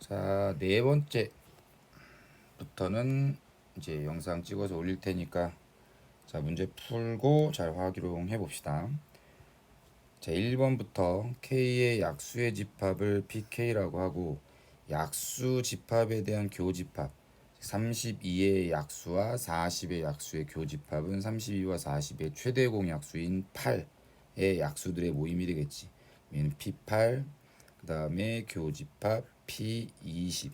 자, 네 번째부터는 이제 영상 찍어서 올릴 테니까 자, 문제 풀고 잘 활용해 봅시다. 자, 1번부터 K의 약수의 집합을 PK라고 하고 약수 집합에 대한 교집합 32의 약수와 40의 약수의 교집합은 32와 40의 최대 공약수인 8의 약수들의 모임이 되겠지. 얘는 P8 그 다음에 교집합 P20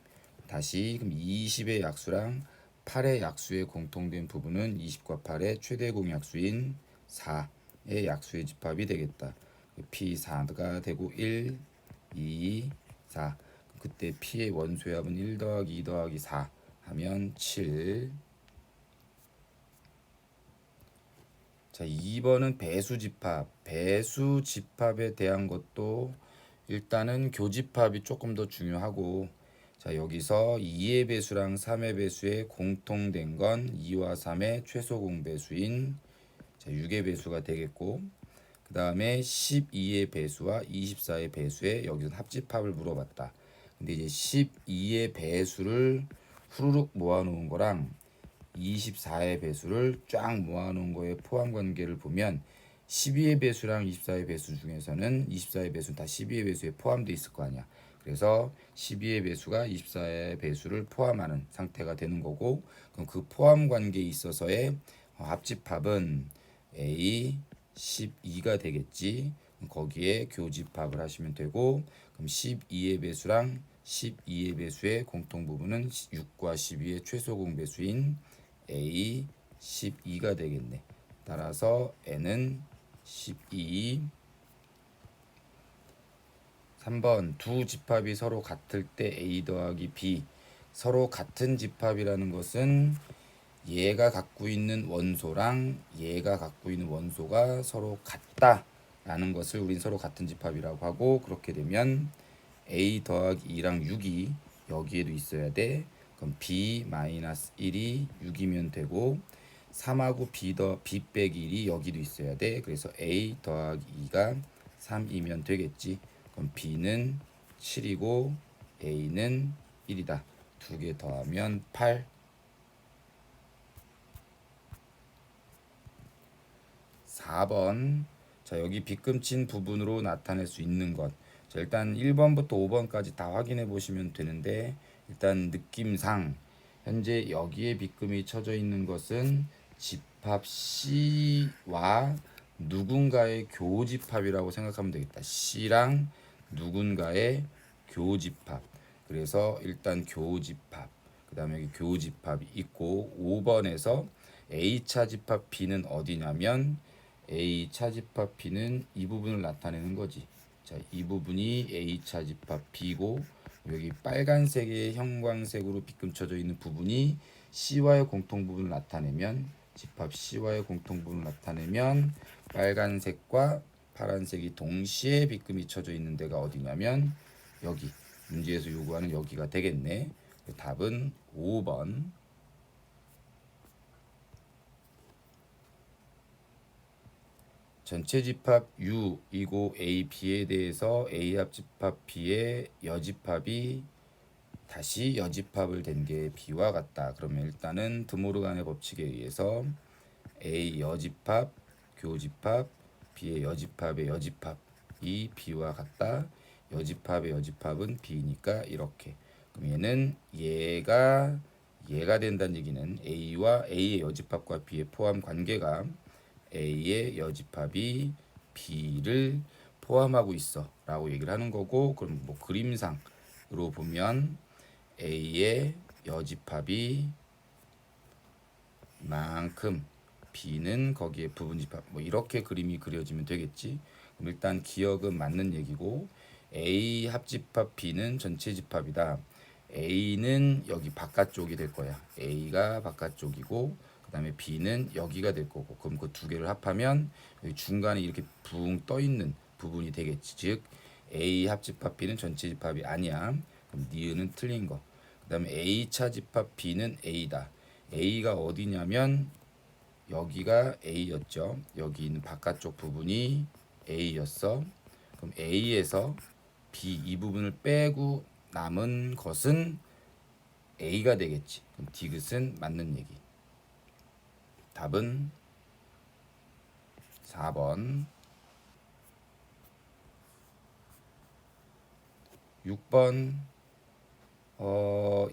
다시 그럼 20의 약수랑 8의 약수의 공통된 부분은 20과 8의 최대 공약수인 4의 약수의 집합이 되겠다. P4가 되고 1, 2, 4 그때 P의 원소의 합은 1 더하기 2 더하기 4 하면 7. 자, 2번은 배수집합. 배수집합에 대한 것도 일단은 교집합이 조금 더 중요하고 자, 여기서 2의 배수랑 3의 배수의 공통된 건 2와 3의 최소 공배수인 자, 6의 배수가 되겠고 그 다음에 12의 배수와 24의 배수에 여기서 합집합을 물어봤다. 근데 이제 12의 배수를 후루룩 모아놓은 거랑 24의 배수를 쫙 모아놓은 거의 포함 관계를 보면 12의 배수랑 24의 배수 중에서는 24의 배수는 다 12의 배수에 포함되어 있을 거 아니야. 그래서 12의 배수가 24의 배수를 포함하는 상태가 되는 거고 그럼 그 포함 관계에 있어서의 합집합은 A 12가 되겠지. 거기에 교집합을 하시면 되고 그럼 12의 배수랑 12의 배수의 공통 부분은 6과 12의 최소 공배수인 A 12가 되겠네. 따라서 N은 12. 3번 두 집합이 서로 같을 때 A 더하기 B 서로 같은 집합이라는 것은 얘가 갖고 있는 원소랑 얘가 갖고 있는 원소가 서로 같다라는 것을 우린 서로 같은 집합이라고 하고 그렇게 되면 A 더하기 2랑 6이 여기에도 있어야 돼. 그럼 B 마이너스 1이 6이면 되고 3하고 B 빼기 1이 여기도 있어야 돼. 그래서 A 더하기 2가 3이면 되겠지. 그럼 B는 7이고 A는 1이다. 두 개 더하면 8. 4번. 자, 여기 빗금친 부분으로 나타낼 수 있는 것. 자, 일단 1번부터 5번까지 다 확인해 보시면 되는데 일단 느낌상 현재 여기에 빗금이 쳐져 있는 것은 집합 C와 누군가의 교집합이라고 생각하면 되겠다. C랑 누군가의 교집합. 그래서 일단 교집합. 그 다음에 여기 교집합이 있고 5번에서 A차 집합 B는 어디냐면 A 차집합 B는 이 부분을 나타내는 거지. 자, 이 부분이 A 차집합 B고 여기 빨간색의 형광색으로 빗금쳐져 있는 부분이 C와의 공통 부분을 나타내면 집합 C와의 공통 부분을 나타내면 빨간색과 파란색이 동시에 빗금이 쳐져 있는 데가 어디냐면 여기 문제에서 요구하는 여기가 되겠네. 답은 5번. 전체 집합 U이고 A, B에 대해서 A 합집합 B의 여집합이 다시 여집합을 된 게 B와 같다. 그러면 일단은 드모르간의 법칙에 의해서 A 여집합, 교집합, B의 여집합의 여집합이 B와 같다. 여집합의 여집합은 B니까 이렇게. 그럼 얘는 얘가 된다는 얘기는 A와 A의 여집합과 B의 포함 관계가 A의 여집합이 B를 포함하고 있어 라고 얘기를 하는 거고 그럼 뭐 그림상으로 보면 A의 여집합이 만큼 B는 거기에 부분집합 뭐 이렇게 그림이 그려지면 되겠지. 그럼 일단 기억은 맞는 얘기고 A 합집합 B는 전체 집합이다. A는 여기 바깥쪽이 될 거야. A가 바깥쪽이고 그다음에 B는 여기가 될 거고 그럼 그 두 개를 합하면 여기 중간에 이렇게 붕 떠 있는 부분이 되겠지. 즉 A 합집합 B는 전체 집합이 아니야. 그럼 니은은 틀린 거. 그다음에 A 차 집합 B는 A다. A가 어디냐면 여기가 A였죠. 여기 있는 바깥쪽 부분이 A였어. 그럼 A에서 B 이 부분을 빼고 남은 것은 A가 되겠지. 그럼 디귿은 맞는 얘기. 답은 4번. 6번.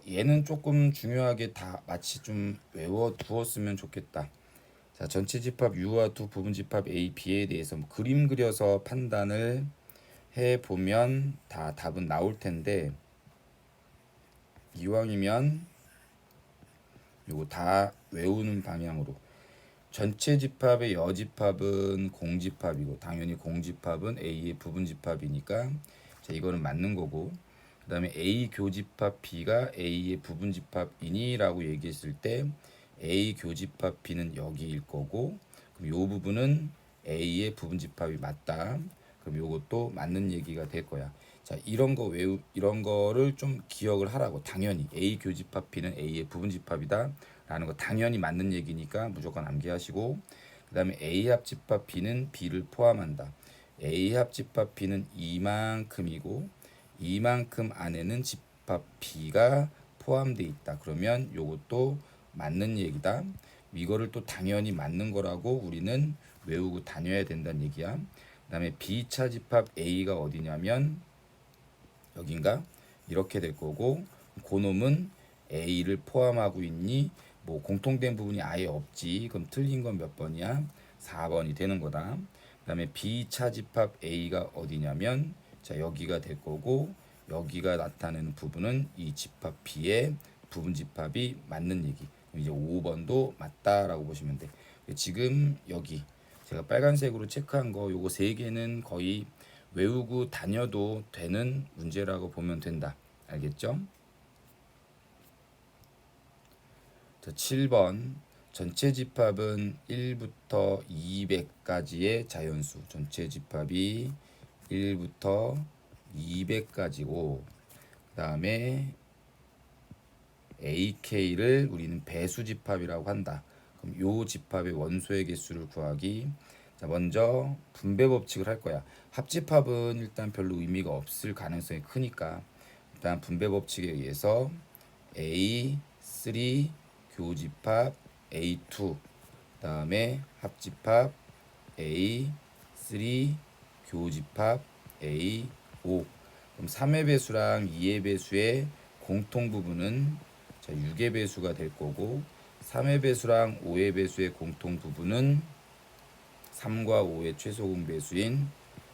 얘는 조금 중요하게 다 마치 좀 외워 두었으면 좋겠다. 자, 전체 집합 U와 두 부분 집합 A, B에 대해서 뭐 그림 그려서 판단을 해 보면 다 답은 나올 텐데, 이왕이면 요거 다 외우는 방향으로. 전체 집합의 여집합은 공집합이고 당연히 공집합은 A의 부분집합이니까 자, 이거는 맞는 거고, 그 다음에 A 교집합 B가 A의 부분집합이니 라고 얘기했을 때 A 교집합 B는 여기일 거고, 그럼 요 부분은 A의 부분집합이 맞다. 그럼 요것도 맞는 얘기가 될 거야. 자, 이런 거를 좀 기억을 하라고. 당연히 A 교집합 B는 A의 부분집합이다 라는 거 당연히 맞는 얘기니까 무조건 암기하시고, 그 다음에 A 합집합 B는 B를 포함한다. A 합집합 B는 이만큼이고 이만큼 안에는 집합 B가 포함되어 있다. 그러면 요것도 맞는 얘기다. 이거를 또 당연히 맞는 거라고 우리는 외우고 다녀야 된다는 얘기야. 그 다음에 B차 집합 A가 어디냐면 여긴가? 이렇게 될 거고, 고놈은 A를 포함하고 있니? 뭐 공통된 부분이 아예 없지. 그럼 틀린 건 몇 번이야? 4번이 되는 거다. 그 다음에 B차 집합 A가 어디냐면 자, 여기가 될 거고, 여기가 나타내는 부분은 이 집합 B의 부분 집합이 맞는 얘기. 이제 5번도 맞다라고 보시면 돼. 지금 여기 제가 빨간색으로 체크한 거 요거 세 개는 거의 외우고 다녀도 되는 문제라고 보면 된다. 알겠죠? 자, 7번. 전체 집합은 1부터 200까지의 자연수. 전체 집합이 1부터 200까지고, 그 다음에 AK를 우리는 배수 집합이라고 한다. 그럼 요 집합의 원소의 개수를 구하기. 자, 먼저 분배 법칙을 할 거야. 합집합은 일단 별로 의미가 없을 가능성이 크니까 일단 분배 법칙에 의해서 A3 교집합 A2, 그다음에 합집합 A3 교집합 A5. 그럼 3의 배수랑 2의 배수의 공통 부분은 자, 6의 배수가 될 거고, 3의 배수랑 5의 배수의 공통 부분은 3과 5의 최소 공배수인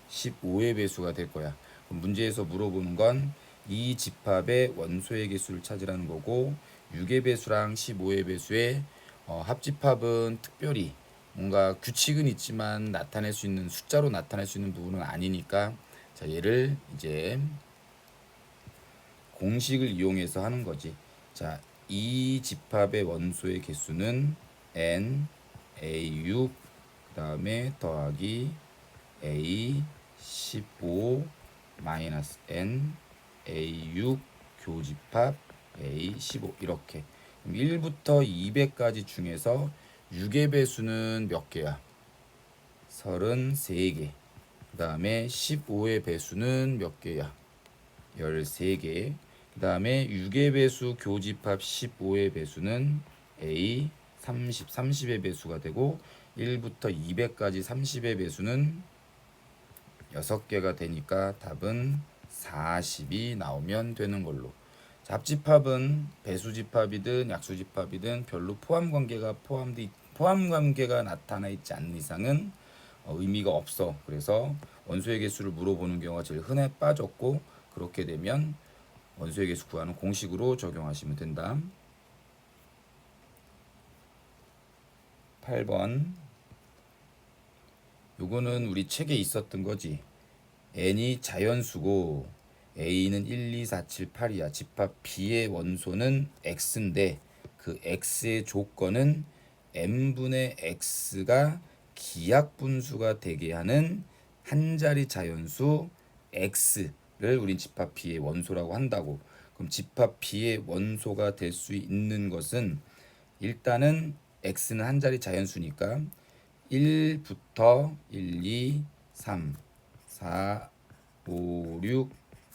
15의 배수가 될 거야. 그럼 문제에서 물어보는 건 이 집합의 원소의 개수를 찾으라는 거고, 6의 배수랑 15의 배수의 합집합은 특별히 뭔가 규칙은 있지만 나타낼 수 있는 숫자로 나타낼 수 있는 부분은 아니니까 자, 얘를 이제 공식을 이용해서 하는 거지. 자, 이 집합의 원소의 개수는 n a6 그다음에 더하기 a15 마이너스 n a6 교집합 a15 이렇게. 그럼 1부터 200까지 중에서 6의 배수는 몇 개야? 33개. 그 다음에 15의 배수는 몇 개야? 13개. 그 다음에 6의 배수 교집합 15의 배수는 A 30의 배수가 되고, 1부터 200까지 30의 배수는 6개가 되니까 답은 40이 나오면 되는 걸로. 자, 합집합은 배수집합이든 약수집합이든 별로 포함 관계가 나타나 있지 않는 이상은 의미가 없어. 그래서 원소의 개수를 물어보는 경우가 제일 흔해 빠졌고, 그렇게 되면 원소의 개수 구하는 공식으로 적용하시면 된다. 8번. 요거는 우리 책에 있었던 거지. n이 자연수고 a는 1, 2, 4, 7, 8이야. 집합 b의 원소는 x인데 그 x의 조건은 n분의 x가 기하분수가 되게 하는 한 자리 자연수 x를 우린 집합 b의 원소라고 한다고. 그럼 집합 b의 원소가 될 수 있는 것은 일단은 x는 한 자리 자연수니까 1부터 1, 2, 3, 4, 5, 6,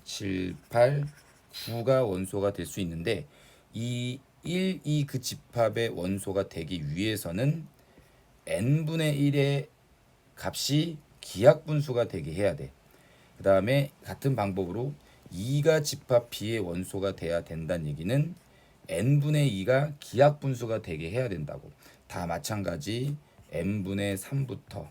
7, 8, 9가 원소가 될 수 있는데 이 1, 2 그 집합의 원소가 되기 위해서는 n분의 1의 값이 기하분수가 되게 해야 돼. 그 다음에 같은 방법으로 2가 집합 B의 원소가 돼야 된다는 얘기는 n분의 2가 기하분수가 되게 해야 된다고. 다 마찬가지 n분의 3부터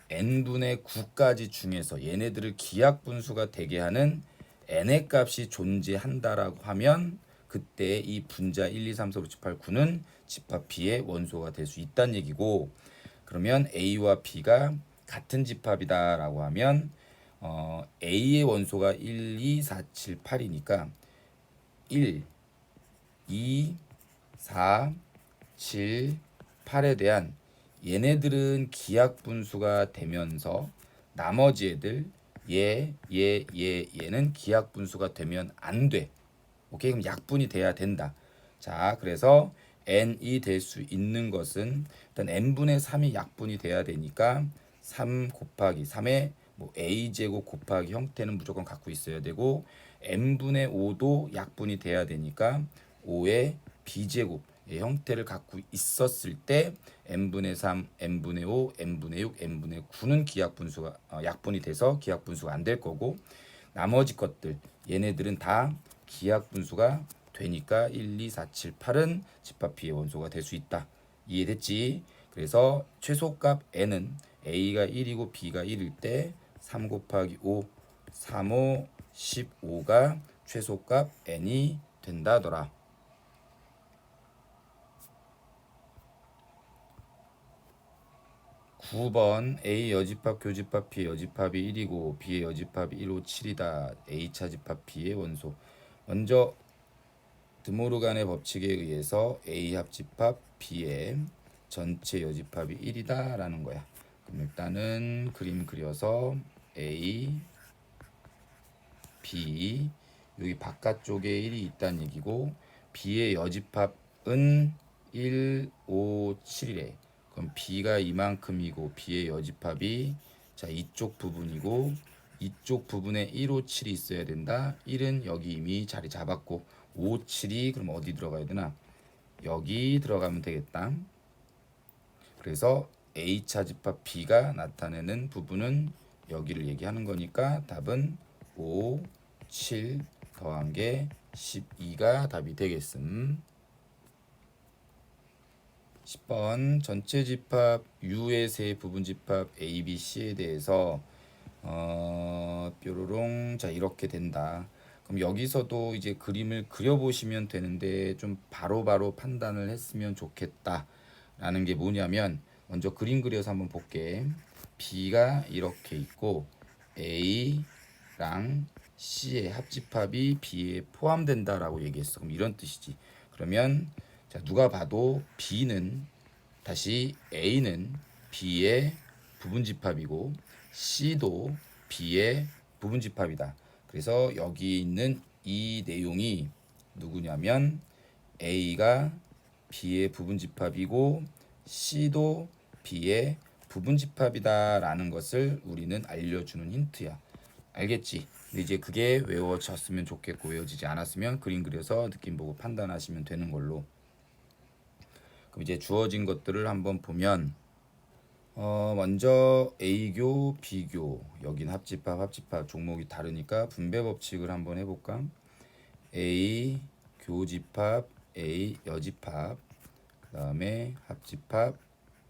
n분의 9까지 중에서 얘네들을 기하분수가 되게 하는 n의 값이 존재한다라고 하면 그때 이 분자 1, 2, 3, 4, 5, 6, 7, 8, 9는 집합 B의 원소가 될 수 있다는 얘기고, 그러면 A와 B가 같은 집합이다라고 하면 A의 원소가 1, 2, 4, 7, 8이니까 1, 2, 4, 7, 8에 대한 얘네들은 기하 분수가 되면서 나머지 애들 얘는 기하 분수가 되면 안 돼. 오케이? 그럼 약분이 돼야 된다. 자, 그래서 n이 될 수 있는 것은 일단 n분의 3이 약분이 돼야 되니까 3 곱하기 3의 뭐 a제곱 곱하기 형태는 무조건 갖고 있어야 되고, n분의 5도 약분이 돼야 되니까 5의 b제곱 의 형태를 갖고 있었을 때 n분의 3, n분의 5, n분의 6, n분의 9는 기하분수가 약분이 돼서 기하분수가 안 될 거고, 나머지 것들 얘네들은 다 기하분수가 되니까 1, 2, 4, 7, 8은 집합 B의 원소가 될 수 있다. 이해됐지? 그래서 최소값 n은 A가 1이고 B가 1일 때 3 곱하기 5, 3, 5, 15가 최소값 n이 된다더라. 9번 A 여집합 교집합 B의 여집합이 1이고 B의 여집합이 1, 5, 7이다. A차 집합 B의 원소. 먼저 드모르간의 법칙에 의해서 A 합집합 B의 전체 여집합이 1이다 라는 거야. 그럼 일단은 그림 그려서 A, B 여기 바깥쪽에 1이 있다는 얘기고, B의 여집합은 1, 5, 7이래. 그럼 B가 이만큼이고 B의 여집합이 자 이쪽 부분이고, 이쪽 부분에 1, 5, 7이 있어야 된다. 1은 여기 이미 자리 잡았고 5, 7이 그럼 어디 들어가야 되나? 여기 들어가면 되겠다. 그래서 A차 집합 B가 나타내는 부분은 여기를 얘기하는 거니까 답은 5, 7 더한 게 12가 답이 되겠음. 10번 전체 집합 U의 세 부분 집합 A, B, C에 대해서 뾰로롱 자 이렇게 된다. 그럼 여기서도 이제 그림을 그려보시면 되는데 좀 바로바로 판단을 했으면 좋겠다 라는 게 뭐냐면, 먼저 그림 그려서 한번 볼게. B가 이렇게 있고 A랑 C의 합집합이 B에 포함된다 라고 얘기했어. 그럼 이런 뜻이지. 그러면 자 누가 봐도 B는 다시 A는 B의 부분집합이고 C도 B의 부분집합이다. 그래서 여기 있는 이 내용이 누구냐면 A가 B의 부분집합이고 C도 B의 부분집합이다라는 것을 우리는 알려주는 힌트야. 알겠지? 근데 이제 그게 외워졌으면 좋겠고, 외워지지 않았으면 그림 그려서 느낌 보고 판단하시면 되는 걸로. 그럼 이제 주어진 것들을 한번 보면 먼저 A교, B교, 여긴 합집합 종목이 다르니까 분배 법칙을 한번 해볼까? A 교집합, A 여집합, 그 다음에 합집합,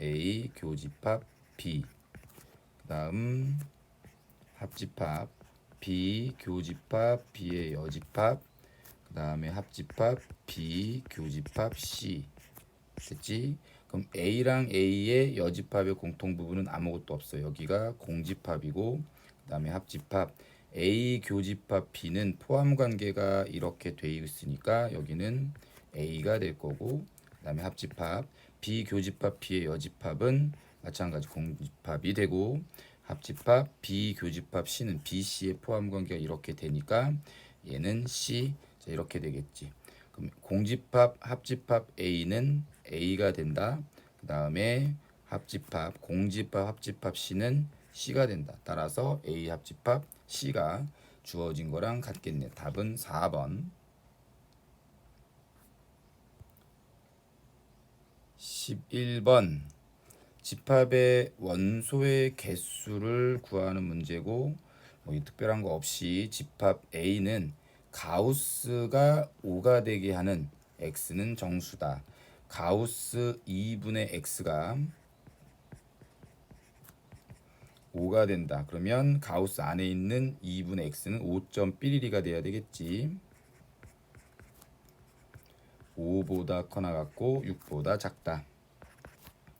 A 교집합, B, 그 다음 합집합, B 교집합, B의 여집합, 그 다음에 합집합, B 교집합, C. 됐지? 그럼 A랑 A의 여집합의 공통 부분은 아무것도 없어. 여기가 공집합이고, 그 다음에 합집합 A 교집합 B는 포함 관계가 이렇게 돼 있으니까 여기는 A가 될 거고, 그 다음에 합집합 B 교집합 B의 여집합은 마찬가지 공집합이 되고, 합집합 B 교집합 C는 B, C의 포함 관계가 이렇게 되니까 얘는 C. 자, 이렇게 되겠지. 그럼 공집합 합집합 A는 A가 된다. 그 다음에 합집합 공집합 합집합 C는 C가 된다. 따라서 A 합집합 C가 주어진 거랑 같겠네. 답은 4번. 11번 집합의 원소의 개수를 구하는 문제고, 뭐 특별한 거 없이 집합 A는 가우스가 5가 되게 하는 x는 정수다. 가우스 2분의 x가 5가 된다. 그러면 가우스 안에 있는 2분의 x는 5.112가 돼야 되겠지. 5보다 커나 같고 6보다 작다.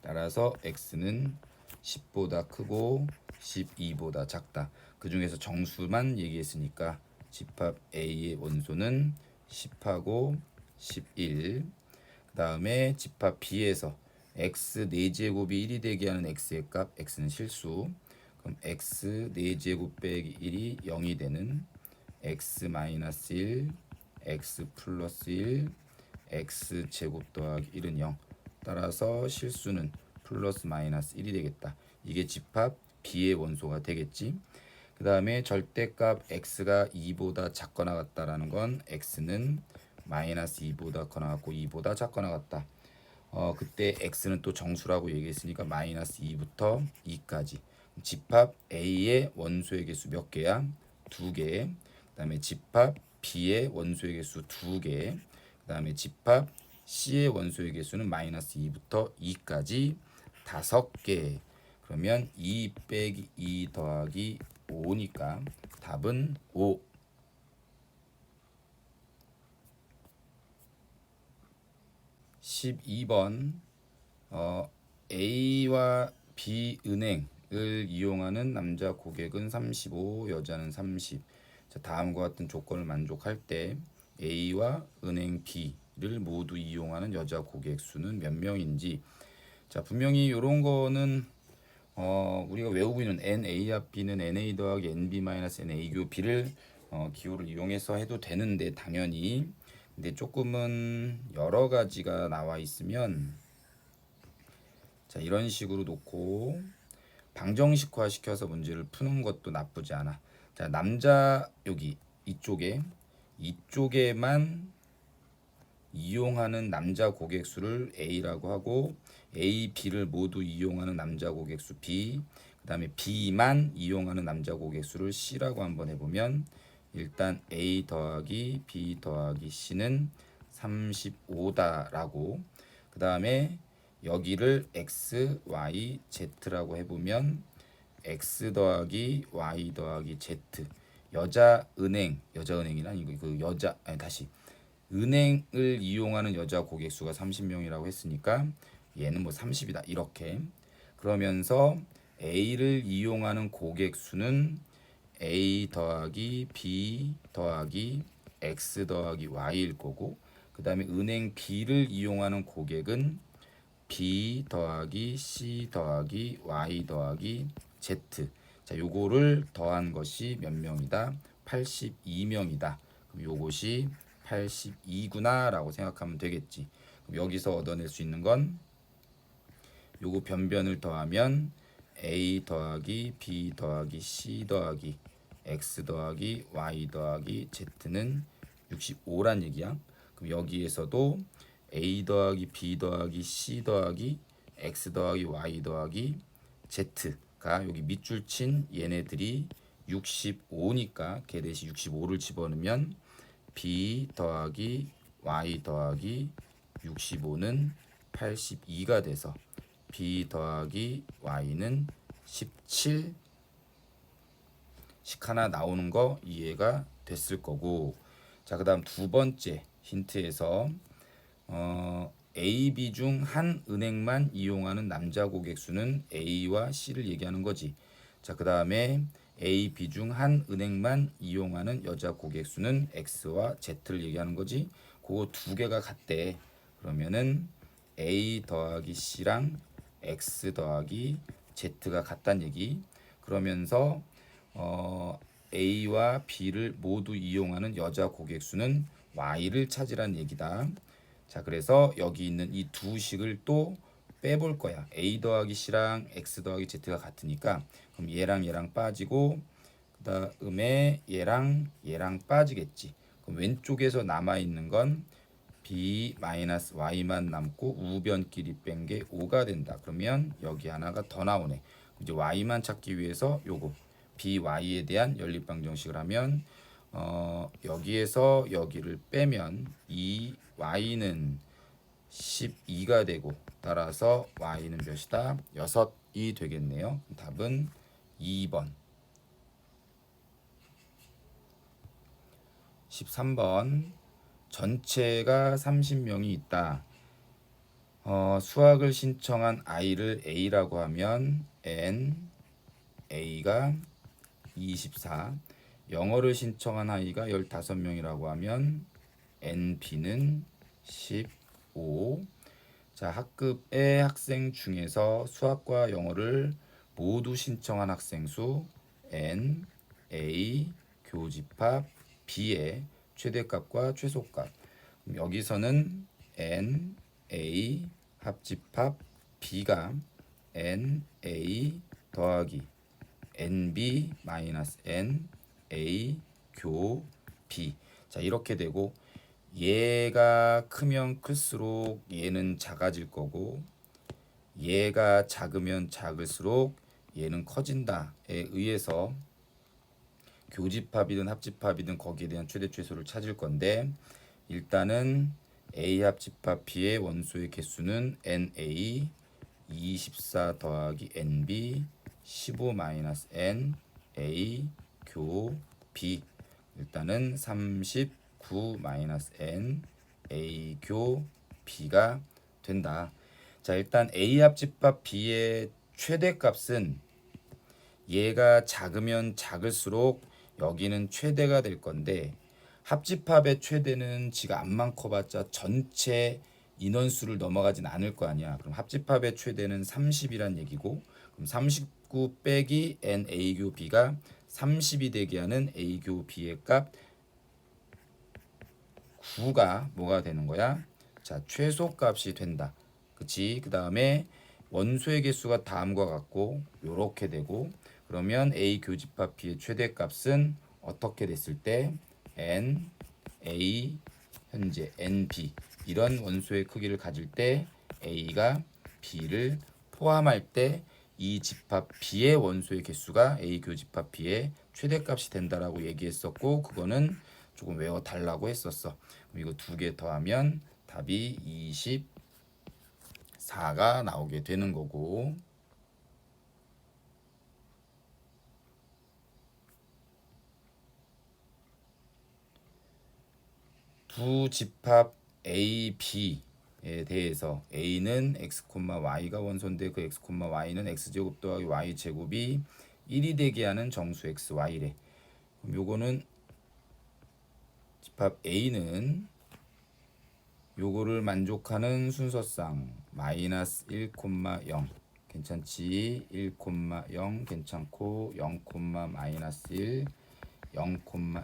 따라서 x는 10보다 크고 12보다 작다. 그 중에서 정수만 얘기했으니까 집합 A의 원소는 10하고 11. 그 다음에 집합 B에서 x 4제곱이 1이 되게 하는 x의 값, x는 실수. 그럼 x 4제곱 빼기 1이 0이 되는 x 마이너스 1, x 플러스 1, x 제곱 더하기 1은 0. 따라서 실수는 플러스 마이너스 1이 되겠다. 이게 집합 B의 원소가 되겠지. 그 다음에 절대값 x가 2보다 작거나 같다라는 건 x는 마이너스 2보다 커나 같고 2보다 작거나 같다. 그때 x는 또 정수라고 얘기했으니까 마이너스 2부터 2까지. 집합 A의 원소의 개수 몇 개야? 2개. 그 다음에 집합 B의 원소의 개수 2개. 그 다음에 집합 C의 원소의 개수는 마이너스 2부터 2까지 5개. 그러면 2 빼기 2 더하기 5니까 답은 5. 12번 A와 B 은행을 이용하는 남자 고객은 35, 여자는 30. 자, 다음과 같은 조건을 만족할 때 A와 은행 B를 모두 이용하는 여자 고객 수는 몇 명인지. 자, 분명히 이런 거는 우리가 외우고 있는 NA 앞 B는 NA 더하기 NB-NA 교 B를 기호를 이용해서 해도 되는데 당연히. 근데 조금은 여러 가지가 나와 있으면 자, 이런 식으로 놓고 방정식화 시켜서 문제를 푸는 것도 나쁘지 않아. 자, 남자 여기 이쪽에만 이용하는 남자 고객 수를 A라고 하고 A, B를 모두 이용하는 남자 고객 수 B, 그 다음에 B만 이용하는 남자 고객 수를 C라고 한번 해보면 일단 A 더하기 B 더하기 C는 35다라고, 그 다음에 여기를 X, Y, Z라고 해보면 X 더하기 Y 더하기 Z. 여자은행이나 이거 은행을 이용하는 여자 고객 수가 30명이라고 했으니까 얘는 뭐 30이다 이렇게. 그러면서 A를 이용하는 고객 수는 A 더하기 B 더하기 X 더하기 Y일 거고, 그 다음에 은행 B를 이용하는 고객은 B 더하기 C 더하기 Y 더하기 Z. 자, 요거를 더한 것이 몇 명이다? 82명이다. 그럼 요것이 82구나 라고 생각하면 되겠지. 그럼 여기서 얻어낼 수 있는 건 요거 변변을 더하면 A 더하기 B 더하기 C 더하기 X 더하기 Y 더하기 Z는 65란 얘기야. 그럼 여기에서도 A 더하기 B 더하기 C 더하기 X 더하기 Y 더하기 Z가 여기 밑줄 친 얘네들이 65니까 걔 대신 65를 집어넣으면 B 더하기 Y 더하기 65는 82가 돼서 B 더하기 Y는 17씩 하나 나오는 거 이해가 됐을 거고. 자, 그 다음 두 번째 힌트에서 A, B 중 한 은행만 이용하는 남자 고객 수는 A와 C를 얘기하는 거지. 자, 그 다음에 A, B 중 한 은행만 이용하는 여자 고객 수는 X와 Z를 얘기하는 거지. 그거 두 개가 같대. 그러면은 A 더하기 C랑 X 더하기 Z가 같다는 얘기. 그러면서 A와 B를 모두 이용하는 여자 고객 수는 Y를 찾으란 얘기다. 자, 그래서 여기 있는 이 두 식을 또 빼볼 거야. A 더하기 C랑 X 더하기 Z가 같으니까 그럼 얘랑 빠지고, 그 그다음에 얘랑 빠지겠지. 그럼 왼쪽에서 남아 있는 건 b 마이너스 y만 남고 우변끼리 뺀 게 5가 된다. 그러면 여기 하나가 더 나오네. 이제 y만 찾기 위해서 요거 by에 대한 연립방정식을 하면 여기에서 여기를 빼면 이 y는 12가 되고 따라서 y는 몇이다? 6이 되겠네요. 답은 2번. 13번 전체가 30명이 있다. 수학을 신청한 아이를 A라고 하면 N, A가 24. 영어를 신청한 아이가 15명이라고 하면 NB는 15. 자, 학급의 학생 중에서 수학과 영어를 모두 신청한 학생 수 N, A, 교집합 B의 최대값과 최소값. 여기서는 N, A 합집합 B가 N, A 더하기 NB 마이너스 N, A 교 B. 자, 이렇게 되고 얘가 크면 클수록 얘는 작아질 거고 얘가 작으면 작을수록 얘는 커진다에 의해서 교집합이든 합집합이든 거기에 대한 최대 최소를 찾을 건데 일단은 A 합집합 B의 원소의 개수는 NA 24 더하기 NB 15 마이너스 NA 교 B. 일단은 39 마이너스 NA 교 B가 된다. 자, 일단 A 합집합 B의 최대값은 얘가 작으면 작을수록 여기는 최대가 될 건데 합집합의 최대는 지가 안만 커봤자 전체 인원수를 넘어가진 않을 거 아니야. 그럼 합집합의 최대는 30이란 얘기고 그럼 39 빼기 n a 교 b가 30이 되게 하는 a 교 b의 값 9가 뭐가 되는 거야? 자, 최소값이 된다. 그치? 그 다음에 원소의 개수가 다음과 같고 요렇게 되고 그러면 a 교집합 b의 최대값은 어떻게 됐을 때 n, a, 현재 n, b 이런 원소의 크기를 가질 때 a가 b를 포함할 때 이 집합 b의 원소의 개수가 a 교집합 b의 최대값이 된다라고 얘기했었고 그거는 조금 외워달라고 했었어. 그럼 이거 두 개 더하면 답이 24가 나오게 되는 거고 두 집합 A, B에 대해서 A는 x, y가 원소인데 그 x, y는 x제곱 더하기 y제곱이 1이 되게 하는 정수 x, y래. 그럼 요거는 집합 A는 요거를 만족하는 순서상 마이너스 1, 0 괜찮지? 1, 0 괜찮고 0, 마이너스 1, 0,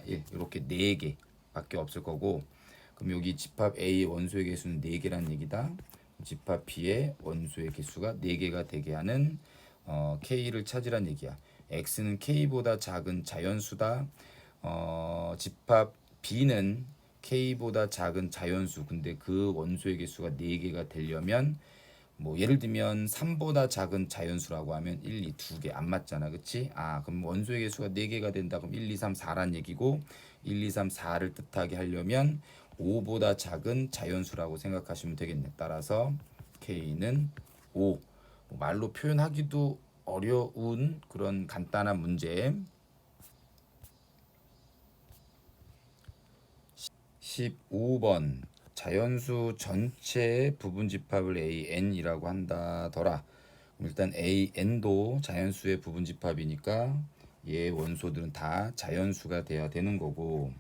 1 이렇게 4개 밖에 없을 거고 그럼 여기 집합 A의 원소의 개수는 4개란 얘기다. 집합 B의 원소의 개수가 4개가 되게 하는 K를 찾으란 얘기야. X는 K보다 작은 자연수다. 집합 B는 K보다 작은 자연수. 근데 그 원소의 개수가 4개가 되려면 뭐 예를 들면 3보다 작은 자연수라고 하면 1, 2, 2개 안 맞잖아. 그치? 그럼 원소의 개수가 4개가 된다. 그럼 1, 2, 3, 4란 얘기고 1, 2, 3, 4를 뜻하게 하려면 5보다 작은 자연수라고 생각하시면 되겠네. 따라서 K는 5. 뭐 말로 표현하기도 어려운 그런 간단한 문제. 15번 자연수 전체의 부분집합을 AN이라고 한다더라. 일단 AN도 자연수의 부분집합이니까 얘 원소들은 다 자연수가 돼야 되는 거고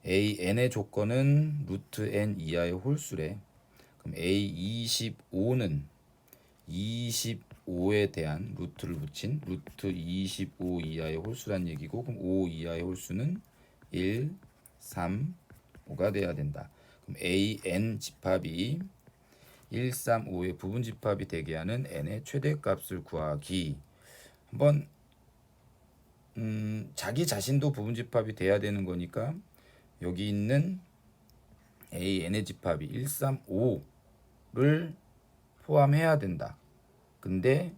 AN의 조건은 루트 N 이하의 홀수래. 그럼 A25는 25에 대한 루트를 붙인 루트 25 이하의 홀수란 얘기고 그럼 5 이하의 홀수는 1, 3, 5가 돼야 된다. 그럼 AN 집합이 1, 3, 5의 부분 집합이 되게 하는 n의 최대값을 구하기. 한번 자기 자신도 부분집합이 돼야 되는 거니까 여기 있는 A n의 집합이 1, 3, 5를 포함해야 된다. 근데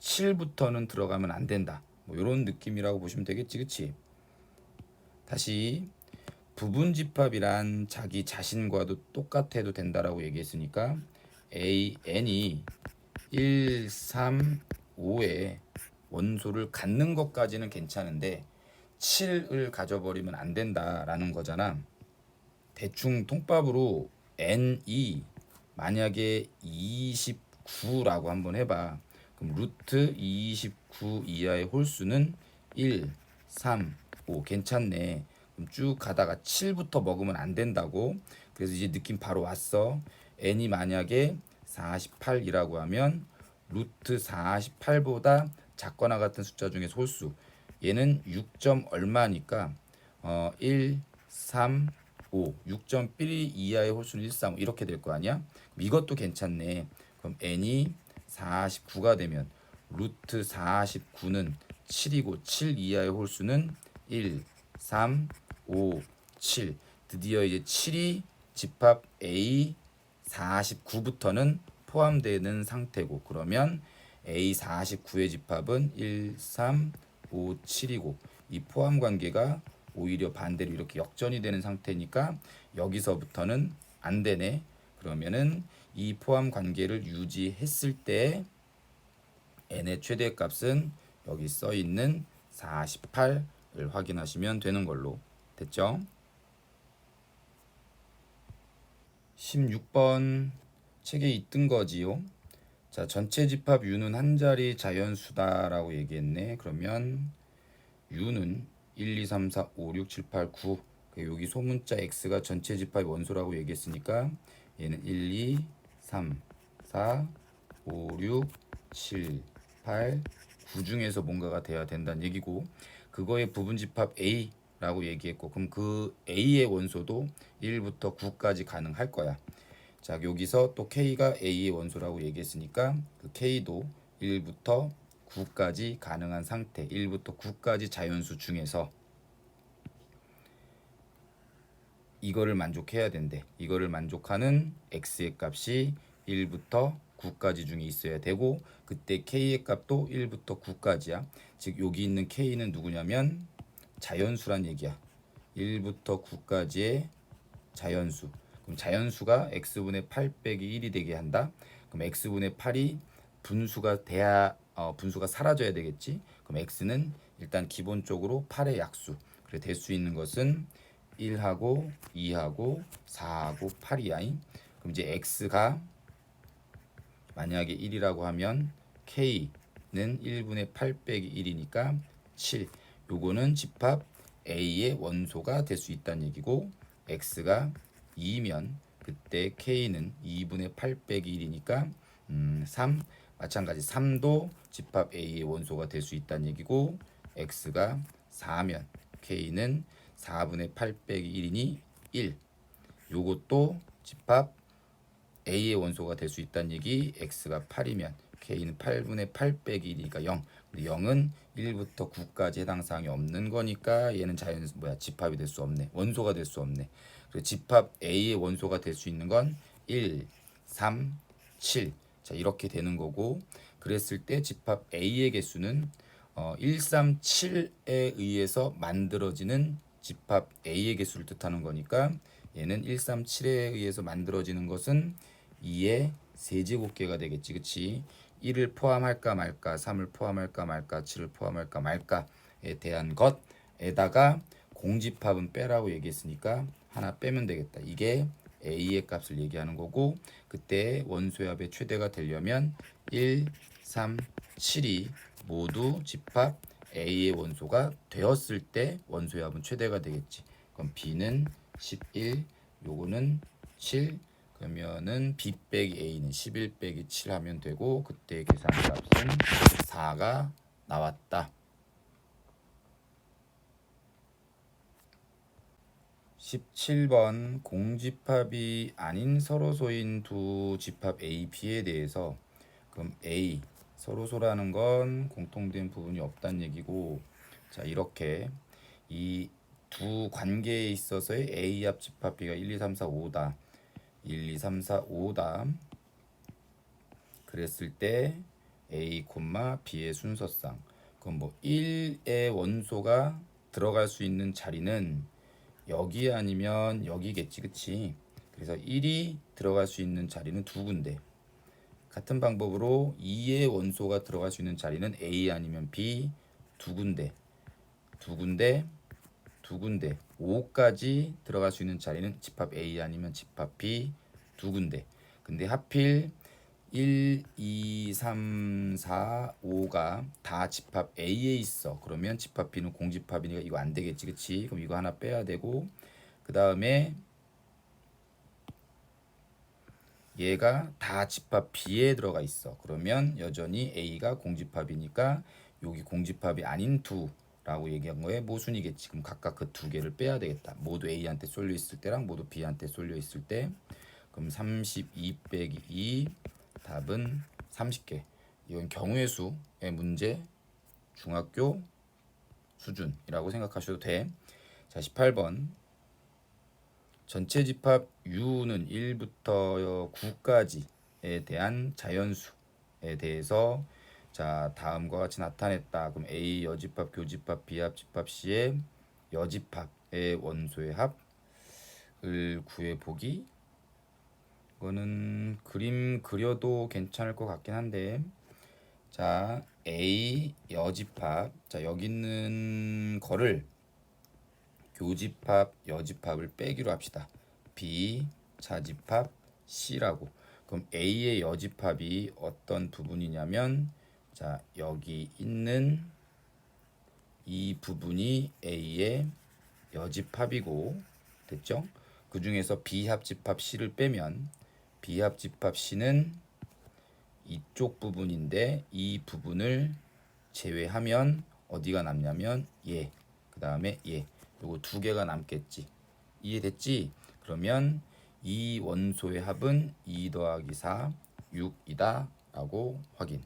7부터는 들어가면 안 된다. 뭐 이런 느낌이라고 보시면 되겠지, 그치? 다시 부분집합이란 자기 자신과도 똑같아도 된다라고 얘기했으니까 A n이 1, 3, 5의 원소를 갖는 것까지는 괜찮은데 7을 가져버리면 안 된다라는 거잖아. 대충 통밥으로 n이 만약에 29라고 한번 해봐. 그럼 루트 29 이하의 홀수는 1, 3, 5 괜찮네. 그럼 쭉 가다가 7부터 먹으면 안 된다고. 그래서 이제 느낌 바로 왔어. n이 만약에 48이라고 하면 루트 48보다 작거나 같은 숫자 중에 홀수. 얘는 6점 얼마니까 1, 3, 5, 6.1 이하의 홀수는 1, 3, 5 이렇게 될 거 아니야? 그럼 이것도 괜찮네. 그럼 n이 49가 되면 루트 49는 7이고 7 이하의 홀수는 1, 3, 5, 7. 드디어 이제 7이 집합 A 49부터는 포함되는 상태고 그러면 A 49의 집합은 1, 3, 5, 7이고 이 포함 관계가 오히려 반대로 이렇게 역전이 되는 상태니까 여기서부터는 안 되네. 그러면은 이 포함 관계를 유지했을 때 n의 최대값은 여기 써 있는 48을 확인하시면 되는 걸로 됐죠? 16번 책에 있던 거지요. 자, 전체 집합 U는 한 자리 자연수다라고 얘기했네. 그러면 U는 1, 2, 3, 4, 5, 6, 7, 8, 9. 여기 소문자 X가 전체 집합의 원소라고 얘기했으니까 얘는 1, 2, 3, 4, 5, 6, 7, 8, 9 중에서 뭔가가 돼야 된다는 얘기고 그거의 부분 집합 A라고 얘기했고 그럼 그 A의 원소도 1부터 9까지 가능할 거야. 자, 여기서 또 K가 A의 원소라고 얘기했으니까 그 K도 1부터 9까지 가능한 상태, 1부터 9까지 자연수 중에서 이거를 만족해야 된대. 이거를 만족하는 X의 값이 1부터 9까지 중에 있어야 되고 그때 K의 값도 1부터 9까지야. 즉 여기 있는 K는 누구냐면 자연수란 얘기야. 1부터 9까지의 자연수. 그럼 자연수가 x분의 8 빼기 1이 되게 한다. 그럼 x분의 8이 분수가 돼야 분수가 사라져야 되겠지. 그럼 x는 일단 기본적으로 8의 약수. 그래 될 수 있는 것은 1하고 2하고 4하고 8이야. 그럼 이제 x가 만약에 1이라고 하면 k는 1분의 8 빼기 1이니까 7. 요거는 집합 A의 원소가 될 수 있다는 얘기고 x가 2면 그때 k는 2분의 8 빼기 1이니까 3. 마찬가지 3도 집합 A의 원소가 될 수 있다는 얘기고 x가 4면 k는 4분의 8 빼기 1이니 1. 요것도 집합 A의 원소가 될 수 있다는 얘기. x가 8이면 k는 8분의 8 빼기 1이니까 0. 근데 0은 1부터 9까지 해당 사항이 없는 거니까 얘는 집합이 될 수 없네. 원소가 될 수 없네. 그래서 집합 A의 원소가 될 수 있는 건 1, 3, 7. 자, 이렇게 되는 거고 그랬을 때 집합 A의 개수는 1, 3, 7에 의해서 만들어지는 집합 A의 개수를 뜻하는 거니까 얘는 1, 3, 7에 의해서 만들어지는 것은 2의 세제곱계가 되겠지. 그치? 1을 포함할까 말까, 3을 포함할까 말까, 7을 포함할까 말까에 대한 것에다가 공집합은 빼라고 얘기했으니까 하나 빼면 되겠다. 이게 A의 값을 얘기하는 거고 그때 원소의 합의 최대가 되려면 1, 3, 7이 모두 집합 A의 원소가 되었을 때 원소의 합은 최대가 되겠지. 그럼 B는 11, 요거는 7, 그러면은 B 빼기 A는 11 빼기 7 하면 되고 그때 계산값은 4가 나왔다. 17번 공집합이 아닌 서로소인 두 집합 A, B에 대해서 그럼 A 서로소라는 건 공통된 부분이 없다는 얘기고, 자 이렇게 이 두 관계에 있어서의 A 합 집합 B가 1, 2, 3, 4, 5다. 1, 2, 3, 4, 5다. 그랬을 때 A, B의 순서상. 그럼 뭐 1의 원소가 들어갈 수 있는 자리는 여기 아니면 여기겠지, 그치? 그래서 1이 들어갈 수 있는 자리는 두 군데. 같은 방법으로 2의 원소가 들어갈 수 있는 자리는 A 아니면 B 두 군데. 두 군데, 두 군데. 5까지 들어갈 수 있는 자리는 집합 A 아니면 집합 B 두 군데. 근데 하필 1, 2, 3, 4, 5가 다 집합 A에 있어. 그러면 집합 B는 공집합이니까 이거 안 되겠지, 그치? 그럼 이거 하나 빼야 되고, 그 다음에 얘가 다 집합 B에 들어가 있어. 그러면 여전히 A가 공집합이니까 여기 공집합이 아닌 2라고 얘기한 거에 모순이겠지. 그럼 각각 그 두 개를 빼야 되겠다. 모두 A한테 쏠려 있을 때랑 모두 B한테 쏠려 있을 때. 그럼 32 빼기 2 답은 30개. 이건 경우의 수의 문제 중학교 수준이라고 생각하셔도 돼. 자, 18번. 전체 집합 U는 1부터 9까지에 대한 자연수에 대해서 자, 다음과 같이 나타냈다. 그럼 A 여집합, 교집합, B합, 집합 C의 여집합의 원소의 합을 구해 보기. 이거는 그림 그려도 괜찮을 것 같긴 한데, 자 A 여집합, 자 여기 있는 거를 교집합 여집합을 빼기로 합시다. B 자집합 C라고. 그럼 A의 여집합이 어떤 부분이냐면, 자 여기 있는 이 부분이 A의 여집합이고, 됐죠? 그 중에서 B 합집합 C를 빼면 B 합집합 C는 이쪽 부분인데 이 부분을 제외하면 어디가 남냐면 얘, 그 다음에 얘, 요거 두 개가 남겠지. 이해됐지? 그러면 이 원소의 합은 2 더하기 4 6이다 라고 확인.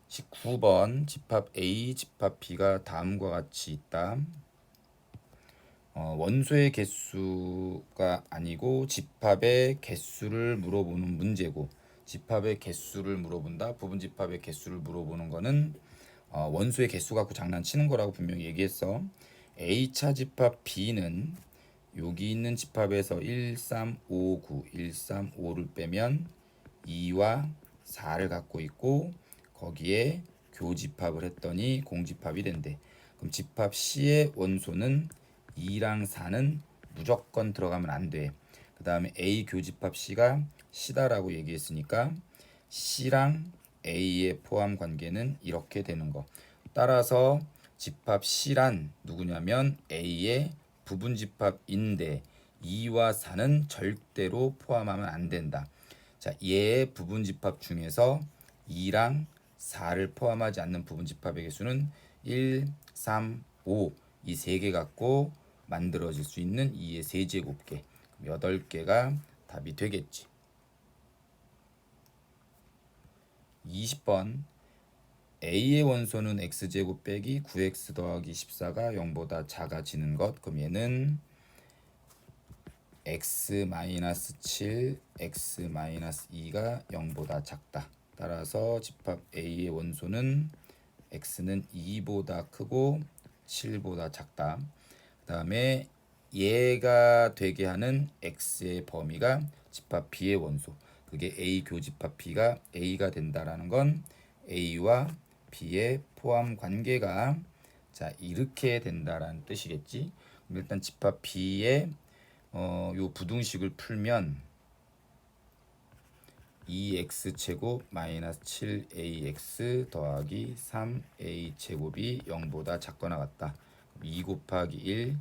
19번 집합 A, 집합 B가 다음과 같이 있다. 원소의 개수가 아니고 집합의 개수를 물어보는 문제고, 집합의 개수를 물어본다, 부분 집합의 개수를 물어보는 거는 원소의 개수 갖고 장난치는 거라고 분명히 얘기했어. A차 집합 B는 여기 있는 집합에서 1, 3, 5, 9, 1, 3, 5를 빼면 2와 4를 갖고 있고, 거기에 교집합을 했더니 공집합이 된대. 그럼 집합 C의 원소는 2랑 4는 무조건 들어가면 안 돼. 그 다음에 A 교집합 C가 C다라고 얘기했으니까 C랑 A의 포함 관계는 이렇게 되는 거. 따라서 집합 C란 누구냐면 A의 부분 집합인데 2와 4는 절대로 포함하면 안 된다. 자, 얘의 부분 집합 중에서 2랑 4를 포함하지 않는 부분 집합의 개수는 1, 3, 5 이 세 개 갖고 만들어질 수 있는 2의 세제곱계, 8개가 답이 되겠지. 20번 A의 원소는 x제곱 빼기 9x 더하기 14가 0보다 작아지는 것. 그럼 얘는 x-7, x-2가 0보다 작다. 따라서 집합 A의 원소는 x는 2보다 크고 7보다 작다. 그 다음에 얘가 되게 하는 x의 범위가 집합 B의 원소, 그게 A 교집합 B가 A가 된다라는 건 A와 B의 포함 관계가 자 이렇게 된다라는 뜻이겠지. 그럼 일단 집합 B의 요 부등식을 풀면 2x 제곱 마이너스 7ax 더하기 3a 제곱이 0보다 작거나 같다. 2 곱하기 1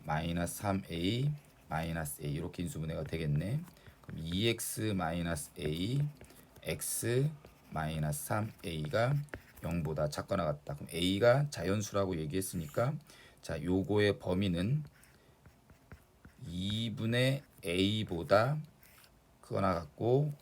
마이너스 3a 마이너스 a 이렇게 인수분해가 되겠네. 그럼 2x 마이너스 a x 마이너스 3a가 0보다 작거나 같다. 그럼 a가 자연수라고 얘기했으니까 자 요거의 범위는 2분의 a보다 크거나 같고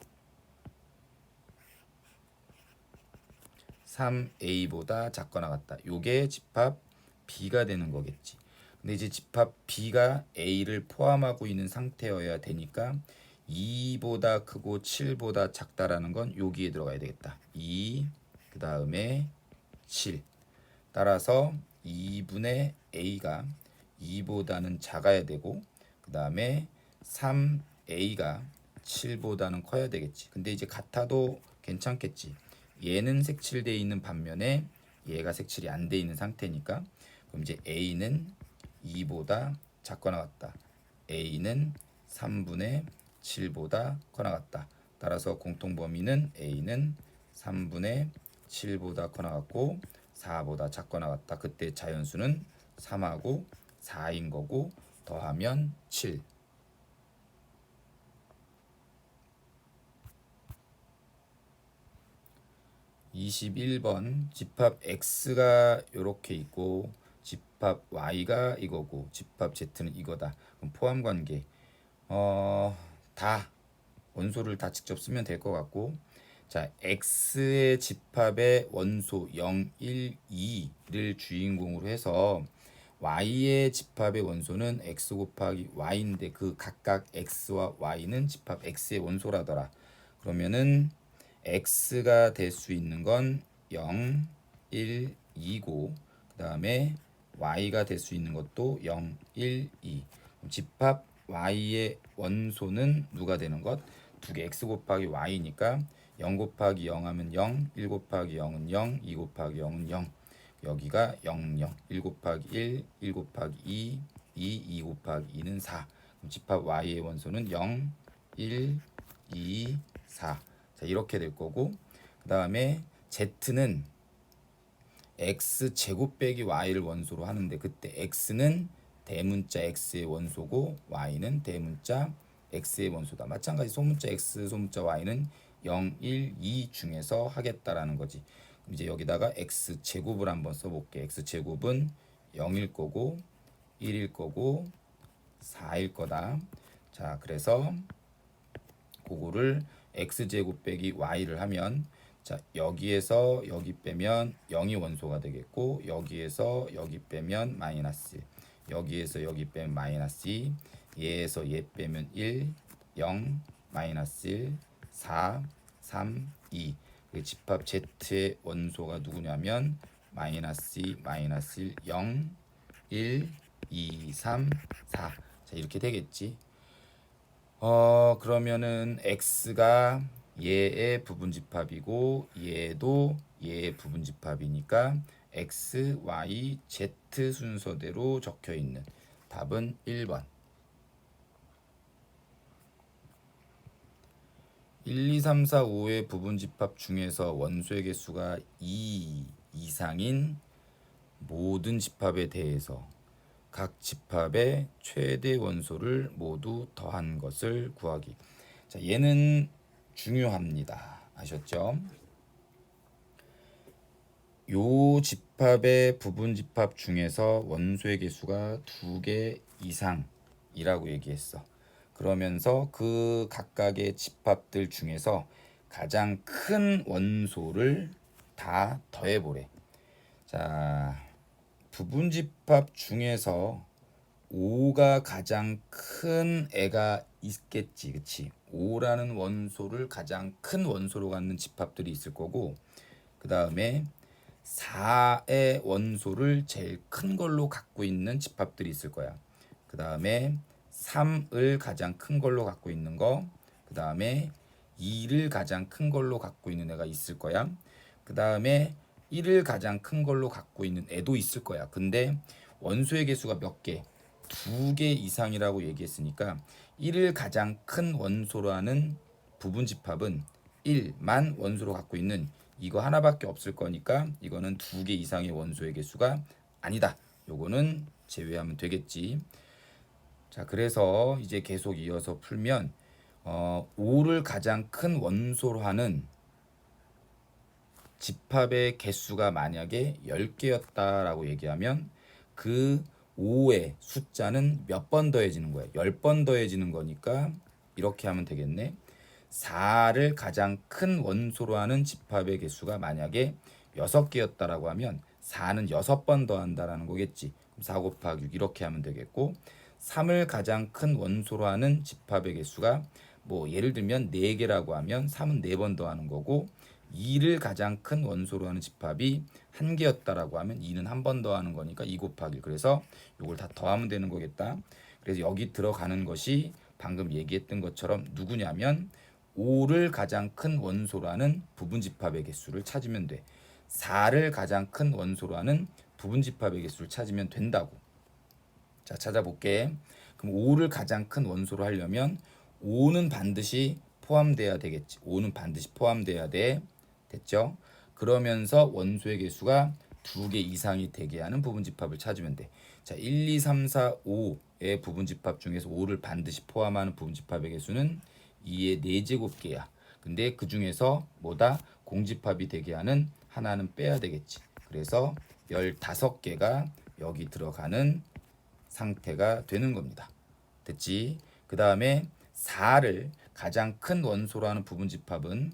3a보다 작거나 같다. 요게 집합 b가 되는 거겠지. 근데 이제 집합 b가 a를 포함하고 있는 상태여야 되니까 2보다 크고 7보다 작다라는 건 여기에 들어가야 되겠다. 2, 그 다음에 7. 따라서 2분의 a가 2보다는 작아야 되고, 그 다음에 3a가 7보다는 커야 되겠지. 근데 이제 같아도 괜찮겠지. 얘는 색칠되어 있는 반면에 얘가 색칠이 안 돼 있는 상태니까, 그럼 이제 a는 2보다 작거나 같다. a는 3분의 7보다 커나 같다. 따라서 공통범위는 a는 3분의 7보다 커나 같고 4보다 작거나 같다. 그때 자연수는 3하고 4인 거고 더하면 7. 21번 집합 x가 이렇게 있고 집합 y가 이거고 집합 z는 이거다. 그럼 포함 관계 다 원소를 다 직접 쓰면 될 것 같고, 자 x의 집합의 원소 0, 1, 2를 주인공으로 해서 y의 집합의 원소는 x 곱하기 y인데 그 각각 x와 y는 집합 x의 원소라더라. 그러면은 x가 될 수 있는 건 0, 1, 2고 그 다음에 y가 될 수 있는 것도 0, 1, 2. 집합 y의 원소는 누가 되는 것? 두 개 x 곱하기 y니까 0 곱하기 0 하면 0, 1 곱하기 0은 0, 2 곱하기 0은 0. 여기가 0, 0, 1 곱하기 1, 1 곱하기 2, 2 곱하기 2는 4. 그럼 집합 y의 원소는 0, 1, 2, 4. 자, 이렇게 될 거고, 그 다음에 z는 x 제곱 빼기 y를 원소로 하는데 그때 x는 대문자 x의 원소고 y는 대문자 x의 원소다. 마찬가지 소문자 x, 소문자 y는 0, 1, 2 중에서 하겠다라는 거지. 그럼 이제 여기다가 x 제곱을 한번 써볼게. x 제곱은 0일 거고 1일 거고 4일 거다. 자, 그래서 그거를 x제곱 빼기 y를 하면, 자 여기에서 여기 빼면 0이 원소가 되겠고 여기에서 여기 빼면 마이너스 1, 여기에서 여기 빼면 마이너스 2, 얘에서 얘 빼면 1, 0, 마이너스 1, 4, 3, 2. 집합 z의 원소가 누구냐면 마이너스 2, 마이너스 1, 0, 1, 2, 3, 4. 자 이렇게 되겠지. 그러면은 x가 얘의 부분집합이고 얘도 얘의 부분집합이니까 x, y, z 순서대로 적혀 있는 답은 1번. 1, 2, 3, 4, 5의 부분집합 중에서 원소의 개수가 2 이상인 모든 집합에 대해서 각 집합의 최대 원소를 모두 더한 것을 구하기. 자, 얘는 중요합니다. 아셨죠? 요 집합의 부분집합 중에서 원소의 개수가 2개 이상이라고 얘기했어. 그러면서 그 각각의 집합들 중에서 가장 큰 원소를 다 더해보래. 자, 부분집합 중에서 5가 가장 큰 애가 있겠지, 그치? 5라는 원소를 가장 큰 원소로 갖는 집합들이 있을 거고, 그 다음에 4의 원소를 제일 큰 걸로 갖고 있는 집합들이 있을 거야. 그 다음에 3을 가장 큰 걸로 갖고 있는 거, 그 다음에 2를 가장 큰 걸로 갖고 있는 애가 있을 거야. 그 다음에 1을 가장 큰 걸로 갖고 있는 애도 있을 거야. 근데 원소의 개수가 몇 개? 2개 이상이라고 얘기했으니까 1을 가장 큰 원소로 하는 부분집합은 1만 원소로 갖고 있는 이거 하나밖에 없을 거니까 이거는 2개 이상의 원소의 개수가 아니다. 요거는 제외하면 되겠지. 자, 그래서 이제 계속 이어서 풀면 5를 가장 큰 원소로 하는 집합의 개수가 만약에 10개였다라고 얘기하면 그 5의 숫자는 몇 번 더해지는 거야? 10번 더해지는 거니까 이렇게 하면 되겠네. 4를 가장 큰 원소로 하는 집합의 개수가 만약에 6개였다라고 하면 4는 6번 더한다라는 거겠지. 그럼 4 곱하기 6 이렇게 하면 되겠고 3을 가장 큰 원소로 하는 집합의 개수가 뭐 예를 들면 4개라고 하면 3은 4번 더하는 거고 2를 가장 큰 원소로 하는 집합이 1개였다라고 하면 2는 한 번 더하는 거니까 2 곱하기 그래서 이걸 다 더하면 되는 거겠다. 그래서 여기 들어가는 것이 방금 얘기했던 것처럼 누구냐면 5를 가장 큰 원소로 하는 부분집합의 개수를 찾으면 돼. 4를 가장 큰 원소로 하는 부분집합의 개수를 찾으면 된다고. 자, 찾아볼게. 그럼 5를 가장 큰 원소로 하려면 5는 반드시 포함돼야 되겠지. 5는 반드시 포함돼야 돼. 됐죠? 그러면서 원소의 개수가 2개 이상이 되게 하는 부분집합을 찾으면 돼. 자, 1, 2, 3, 4, 5의 부분집합 중에서 5를 반드시 포함하는 부분집합의 개수는 2의 4제곱개야. 근데 그 중에서 뭐다? 공집합이 되게 하는 하나는 빼야 되겠지. 그래서 15개가 여기 들어가는 상태가 되는 겁니다. 됐지? 그 다음에 4를 가장 큰 원소로 하는 부분집합은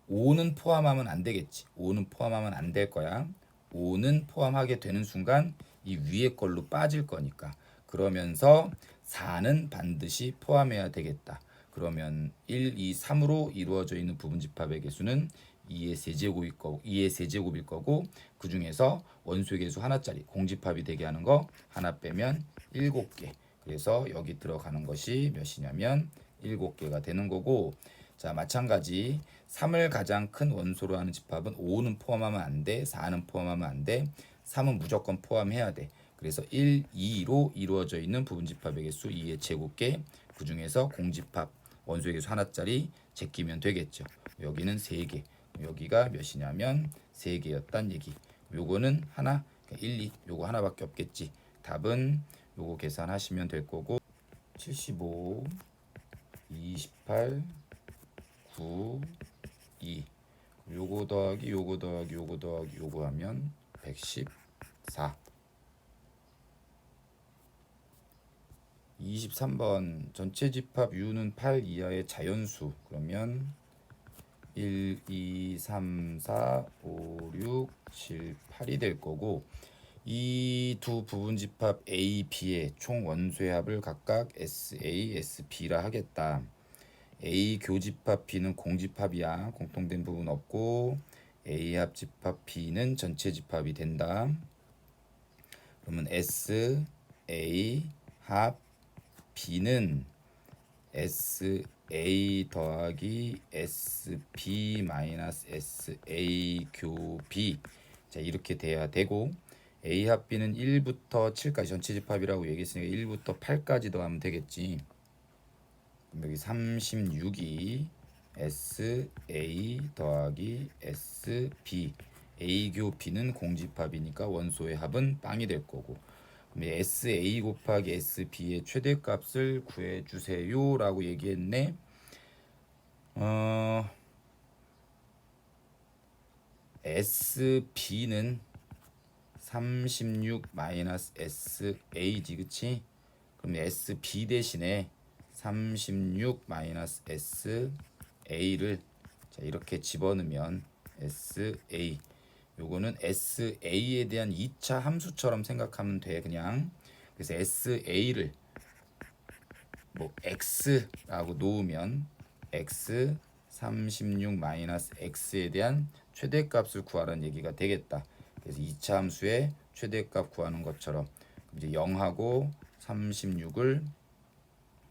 5는 포함하면 안 되겠지. 5는 포함하면 안 될 거야. 5는 포함하게 되는 순간 이 위에 걸로 빠질 거니까. 그러면서 4는 반드시 포함해야 되겠다. 그러면 1, 2, 3으로 이루어져 있는 부분집합의 개수는 2의 세제곱일 거고 그 중에서 원소의 개수 하나짜리 공집합이 되게 하는 거 하나 빼면 7개. 그래서 여기 들어가는 것이 몇이냐면 7개가 되는 거고 자 마찬가지 3을 가장 큰 원소로 하는 집합은 5는 포함하면 안 돼. 4는 포함하면 안 돼. 3은 무조건 포함해야 돼. 그래서 1, 2로 이루어져 있는 부분집합의 개수 2의 제곱개 그 중에서 공집합 원소의 개수 하나짜리 제끼면 되겠죠. 여기는 3개. 여기가 몇이냐면 3개였단 얘기. 요거는 하나 1, 2 요거 하나밖에 없겠지. 답은 요거 계산하시면 될 거고 75 28 9 2 요거 더하기 요거 더하기 요거 더하기 요거 하면 114 23번 전체 집합 U는 8 이하의 자연수 그러면 1, 2, 3, 4, 5, 6, 7, 8이 될 거고 이 두 부분집합 A, B의 총 원소의 합을 각각 SA, SB라 하겠다. A 교집합 B는 공집합이야. 공통된 부분 없고 A 합 집합 B는 전체 집합이 된다. 그러면 SA 합 B는 SA 더하기 SB 마이너스 SA 교 B 자 이렇게 돼야 되고 A 합 B는 1부터 7까지 전체 집합이라고 얘기했으니까 1부터 8까지 더하면 되겠지. 여기 36이 SA 더하기 SB A 교 B는 공집합이니까 원소의 합은 빵이 될 거고 그럼 SA 곱하기 SB의 최대값을 구해주세요 라고 얘기했네. SB는 36 마이너스 SA지 그치? 그럼 SB 대신에 36 마이너스 SA를 자 이렇게 집어넣으면 SA 요거는 SA에 대한 2차 함수처럼 생각하면 돼 그냥. 그래서 SA를 뭐 X라고 놓으면 X 36 마이너스 X에 대한 최대값을 구하라는 얘기가 되겠다. 그래서 2차 함수의 최대값 구하는 것처럼 이제 0하고 36을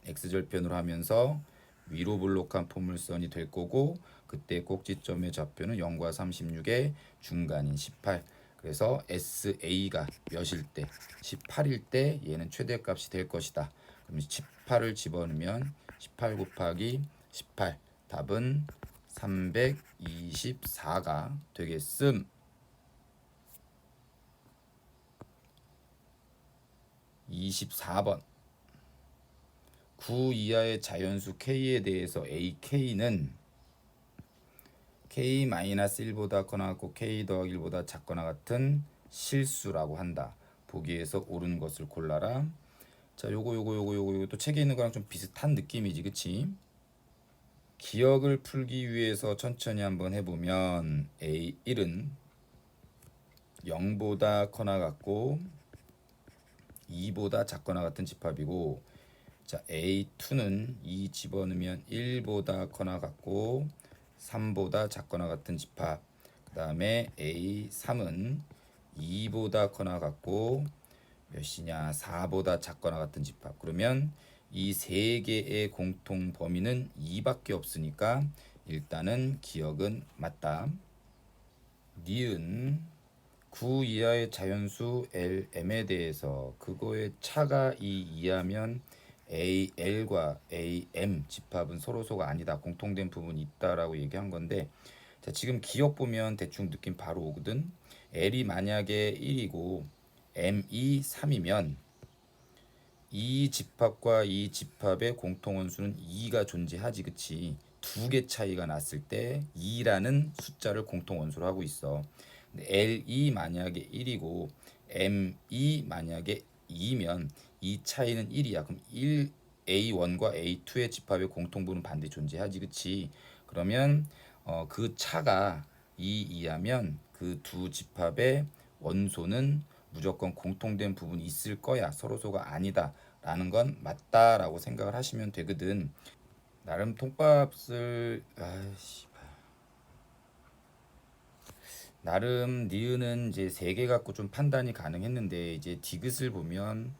x절편으로 하면서 위로 볼록한 포물선이 될 거고 그때 꼭지점의 좌표는 0과 36의 중간인 18. 그래서 SA가 몇일 때 18일 때 얘는 최대값이 될 것이다. 그럼 18을 집어넣으면 18 곱하기 18 답은 324가 되겠음. 24번 9 이하의 자연수 K에 대해서 AK는 K-1보다 거나 같고 K 더하기 1보다 작거나 같은 실수라고 한다. 보기에서 옳은 것을 골라라. 자, 요거 또 책에 있는 거랑 좀 비슷한 느낌이지, 그치? 기억을 풀기 위해서 천천히 한번 해보면 A1은 0보다 커나 같고 2보다 작거나 같은 집합이고, 자 A2는 2 집어넣으면 1보다 커나 같고 3보다 작거나 같은 집합. 그 다음에 A3은 2보다 커나 같고 몇이냐 4보다 작거나 같은 집합. 그러면 이 세 개의 공통 범위는 2밖에 없으니까 일단은 기억은 맞다. 니은 9 이하의 자연수 LM에 대해서 그거의 차가 2 이하면 AL과 AM 집합은 서로소가 아니다. 공통된 부분이 있다라고 얘기한 건데, 자 지금 기억 보면 대충 느낌 바로 오거든. L이 만약에 1이고 M이 3이면 이 집합과 이 집합의 공통원수는 2가 존재하지, 그치? 두 개 차이가 났을 때 2라는 숫자를 공통원수로 하고 있어. 근데 L이 만약에 1이고 M이 만약에 2면 이 차이는 1이야. 그럼 1 A1과 A2의 집합의 공통분은 반드시 존재하지, 그치? 그러면 그 차가 2 이하면 그 두 집합의 원소는 무조건 공통된 부분이 있을 거야. 서로소가 아니다 라는 건 맞다라고 생각을 하시면 되거든. 나름 통밥을 나름 니은은 이제 세 개 갖고 좀 판단이 가능했는데, 이제 디귿을 보면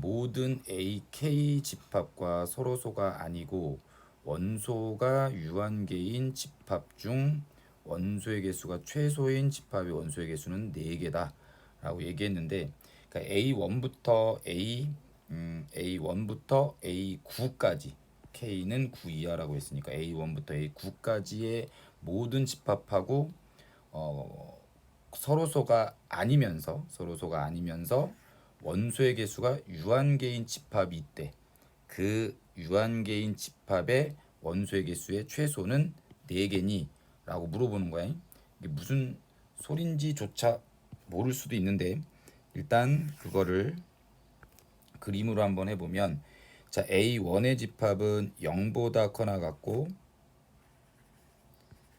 모든 AK 집합과 서로소가 아니고 원소가 유한계인 집합 중 원소의 개수가 최소인 집합의 원소의 개수는 4개다 라고 얘기했는데, 그러니까 A1부터 A9까지, K는 9 이하라고 했으니까 A1부터 A9까지의 모든 집합하고 서로소가 아니면서 원소의 개수가 유한계인 집합이 있대. 그 유한계인 집합의 원소의 개수의 최소는 4개니? 라고 물어보는 거야. 이게 무슨 소린지조차 모를 수도 있는데, 일단 그거를 그림으로 한번 해보면, 자 A1의 집합은 0보다 커나 같고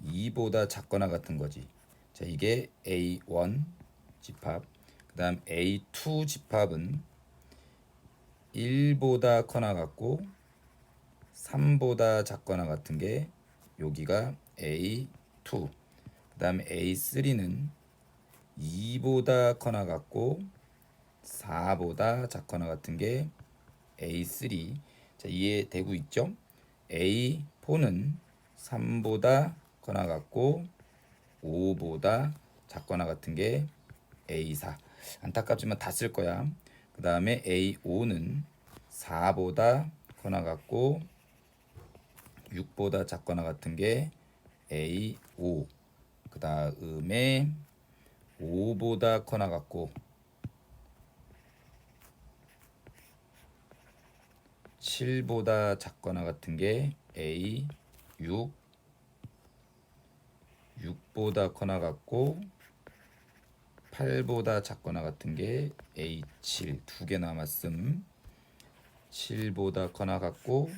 2보다 작거나 같은 거지. 자 이게 A1 집합. 그 다음 A2 집합은 1보다 커나 같고 3보다 작거나 같은 게 여기가 A2. 그 다음에 A3는 2보다 커나 같고 4보다 작거나 같은 게 A3. 자 이해되고 있죠? A4는 3보다 커나 같고 5보다 작거나 같은 게 A4. 안타깝지만 다 쓸 거야. 그 다음에 A5는 4보다 커나 같고 6보다 작거나 같은 게 A5. 그 다음에 5보다 커나 같고 7보다 작거나 같은 게 A6. 6보다 커나 같고 8보다 작거나 같은 게 A7. 2개 남았음. 7보다 커나 같고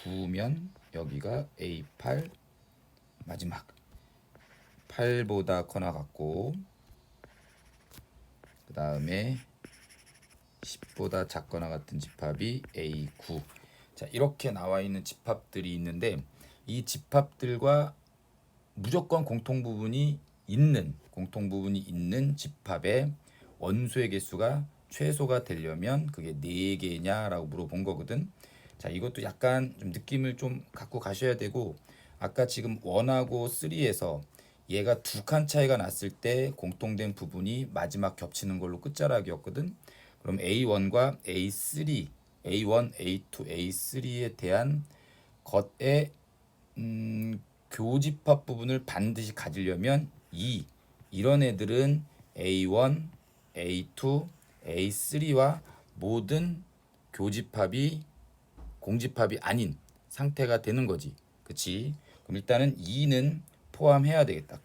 9면 여기가 A8. 마지막 8보다 커나 같고 그 다음에 10보다 작거나 같은 집합이 A9. 자 이렇게 나와 있는 집합들이 있는데, 이 집합들과 무조건 공통부분이 있는 집합의 원소의 개수가 최소가 되려면 그게 4개냐라고 물어본 거거든. 자 이것도 약간 좀 느낌을 좀 갖고 가셔야 되고, 아까 지금 1하고 3에서 얘가 2칸 차이가 났을 때 공통된 부분이 마지막 겹치는 걸로 끝자락이었거든. 그럼 A1과 A3, A1, A2, A3에 대한 것의 교집합 부분을 반드시 가지려면 이런 애들은 A1, A2, A3와 모든 교집합이 공집합이 아닌 상태가 되는 거지. 그치? 그럼 일단은 2는 포함해야 되겠다.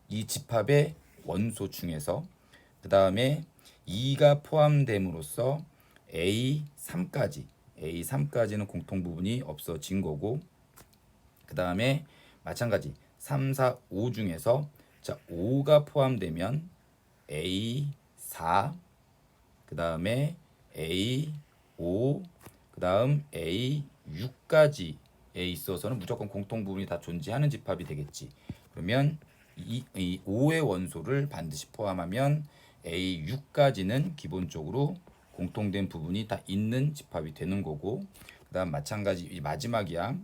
이 집합의 원소 중에서. 그 다음에 2가 포함됨으로써 A3까지는 공통 부분이 없어진 거고, 그 다음에 마찬가지 3, 4, 5 중에서 자, 5가 포함되면 A4, 그 다음에 A5, 그 다음 A6까지에 있어서는 무조건 공통 부분이 다 존재하는 집합이 되겠지. 그러면 이 5의 원소를 반드시 포함하면 A6까지는 기본적으로 공통된 부분이 다 있는 집합이 되는 거고, 그 다음 마찬가지 이 마지막이야.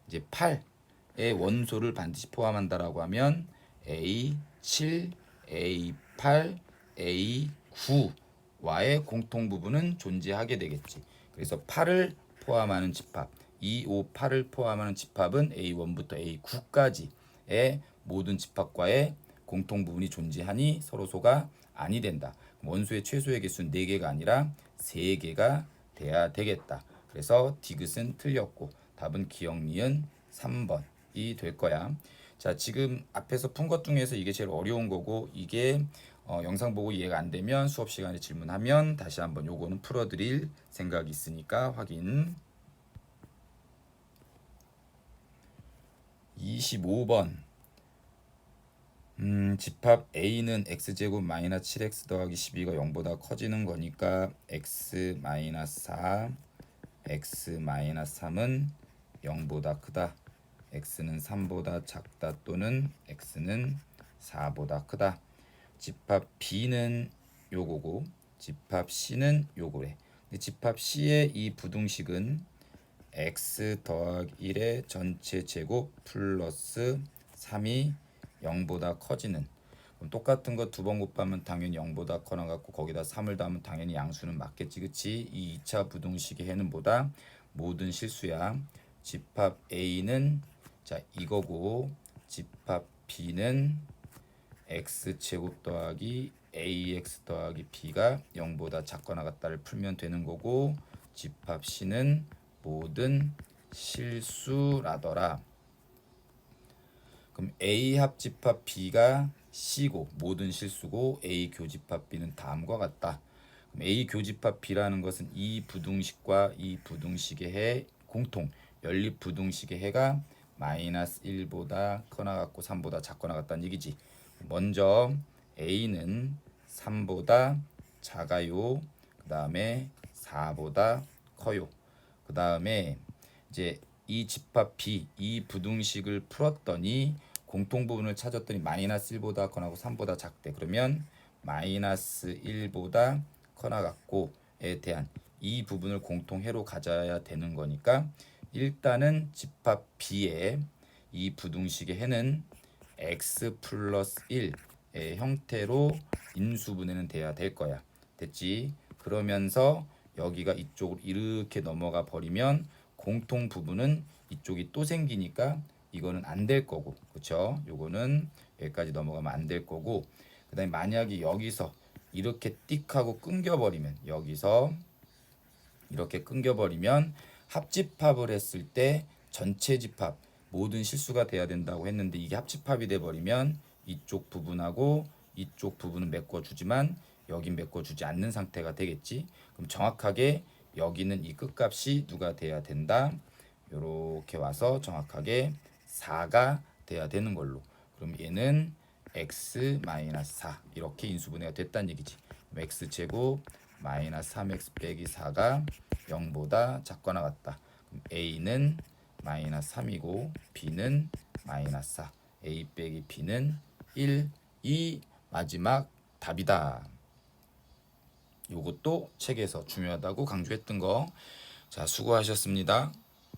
이제 8의 원소를 반드시 포함한다라고 하면 A7, A8, A9와의 공통 부분은 존재하게 되겠지. 그래서 8을 포함하는 집합, 2, 5, 8을 포함하는 집합은 A1부터 A9까지의 모든 집합과의 공통 부분이 존재하니 서로소가 아니 된다. 원소의 최소의 개수는 4개가 아니라 3개가 돼야 되겠다. 그래서 디귿은 틀렸고 답은 기억 니은 3번이 될 거야. 자, 지금 앞에서 푼 것 중에서 이게 제일 어려운 거고, 이게 영상 보고 이해가 안 되면 수업 시간에 질문하면 다시 한번 요거는 풀어드릴 생각이 있으니까 확인. 25번. 집합 A는 x제곱 마이너스 7x 더하기 12가 0보다 커지는 거니까 x 마이너스 4, x 마이너스 3은 0보다 크다. x는 3보다 작다 또는 x는 4보다 크다. 집합 B는 요거고 집합 C는 요거래. 근데 집합 C의 이 부등식은 x 더하기 1의 전체 제곱 플러스 3이 0보다 커지는, 그럼 똑같은 거 두 번 곱하면 당연히 0보다 커 나갔고 거기다 3을 더하면 당연히 양수는 맞겠지, 그치? 이 2차 부등식의 해는 보다 모든 실수야. 집합 A는 자 이거고 집합 B는 x제곱 더하기 ax 더하기 b가 0보다 작거나 같다를 풀면 되는 거고, 집합 C는 모든 실수라더라. 그럼 A 합집합 B가 C고 모든 실수고 A 교집합 B는 다음과 같다. 그럼 A 교집합 B라는 것은 이 부등식과 이 부등식의 해 공통 연립 부등식의 해가 마이너스 1보다 커나 같고 3보다 작거나 같다는 얘기지. 먼저 A는 3보다 작아요. 그 다음에 4보다 커요. 그 다음에 이제 이 집합 B, 이 부등식을 풀었더니 공통 부분을 찾았더니 마이너스 1보다 커나고 3보다 작대. 그러면 마이너스 1보다 커나 같고에 대한 이 부분을 공통해로 가져야 되는 거니까 일단은 집합 B의 이 부등식의 해는 x 플러스 1의 형태로 인수분해는 돼야 될 거야. 됐지? 그러면서 여기가 이쪽으로 이렇게 넘어가 버리면 공통 부분은 이쪽이 또 생기니까 이거는 안 될 거고, 그렇죠? 요거는 여기까지 넘어가면 안 될 거고, 그다음에 만약에 여기서 이렇게 띡 하고 끊겨버리면, 여기서 이렇게 끊겨버리면 합집합을 했을 때 전체 집합 모든 실수가 돼야 된다고 했는데 이게 합집합이 돼 버리면 이쪽 부분하고 이쪽 부분은 메꿔주지만 여긴 메꿔주지 않는 상태가 되겠지. 그럼 정확하게 여기는 이 끝값이 누가 돼야 된다. 요렇게 와서 정확하게 4가 돼야 되는 걸로. 그럼 얘는 x-4 이렇게 인수분해가 됐다는 얘기지. x제곱 마이너스 3x 빼기 4가 0보다 작거나 같다. 그럼 a는 마이너스 3이고 b는 마이너스 4. a 빼기 b는 1. 이 마지막 답이다. 요것도 책에서 중요하다고 강조했던 거. 자, 수고하셨습니다.